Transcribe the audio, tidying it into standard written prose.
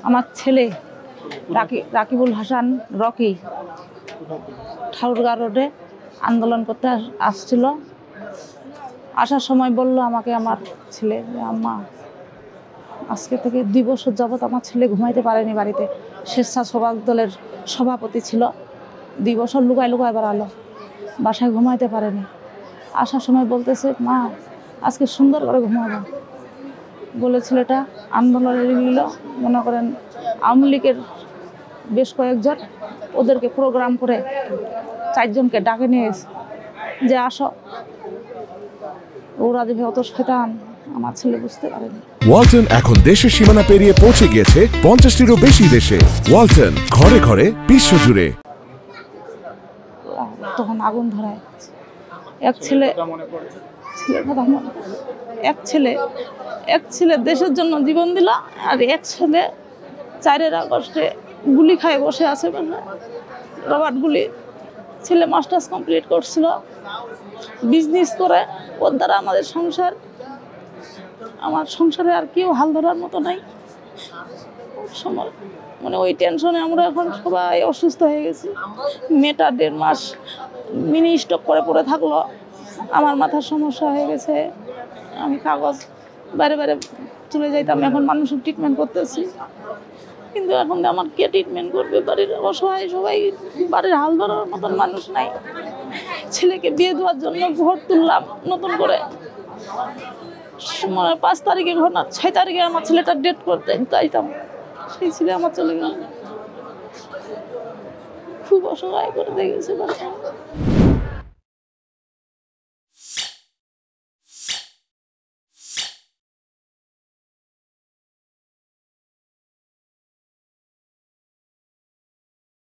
আমার ছেলে রাকিবুল হাসান রকি ঠাকুরগাঁ রোডে আন্দোলন করতে আসছিল। আসার সময় বলল আমাকে আমার ছেলে, আম্মা আজকে থেকে 2 বছর যাবৎ আমার ছেলে ঘুমাইতে পারেনি বাড়িতে। স্বেচ্ছাসেবক দলের সভাপতি ছিল, 2 বছর লুকায় লুকায় বেড়ালো, বাসায় ঘুমাইতে পারেনি। আসার সময় বলতেছে, মা আজকে সুন্দর করে ঘুমাবো বলে ছেলেটা আন্দোলনে নিল। মনে করেন আওয়ামী লীগের বেশ কয়েকজন ওদেরকে প্রোগ্রাম করে 4 জনকে ডাকে নিয়ে এসে যে আসো। ওরা যে অত শয়তান আমার ছেলে বুঝতে পারেনি। ওয়ালটন এখন দেশের সীমানা পেরিয়ে পৌঁছে গিয়েছে 50টিরও বেশি দেশে। ওয়ালটন, ঘরে ঘরে বিশ্বজুড়ে। তখন আগুন ধরায়। এক ছেলে কথা মনে পড়ে। এক ছেলে দেশের জন্য জীবন দিল, আর এক ছেলে 4 আগস্টে গুলি খায় বসে আছে, রবার্ট গুলি। ছেলে মাস্টার্স কমপ্লিট করছিল, বিজনেস করে। ওর দ্বারা আমাদের আমার সংসারে আর কেউ হাল ধরার মতো নাই। সময় মানে ওই টেনশনে আমরা এখন সবাই অসুস্থ হয়ে গেছি। মেয়েটা 1.5 মাস মিনি স্টক করে পড়ে থাকলো। আমার মাথার সমস্যা হয়ে গেছে, আমি কাগজ বাইরে বাইরে চলে যাইতাম, এখন মানুষের ট্রিটমেন্ট করতেছি। কিন্তু এখন আমার কে ট্রিটমেন্ট করবে? বাড়ির অসহায় সবাই, বাড়ির হাল ধরার মতন মানুষ নাই। ছেলেকে বিয়ে দেওয়ার জন্য ঘর তুললাম নতুন করে, 5 তারিখে ঘটনা, 6 তারিখে আমার ছেলেটার ডেট করতে চাইতাম, সেই ছেলে আমার চলে গেল। খুব অসহায় করে দিয়ে গেছে।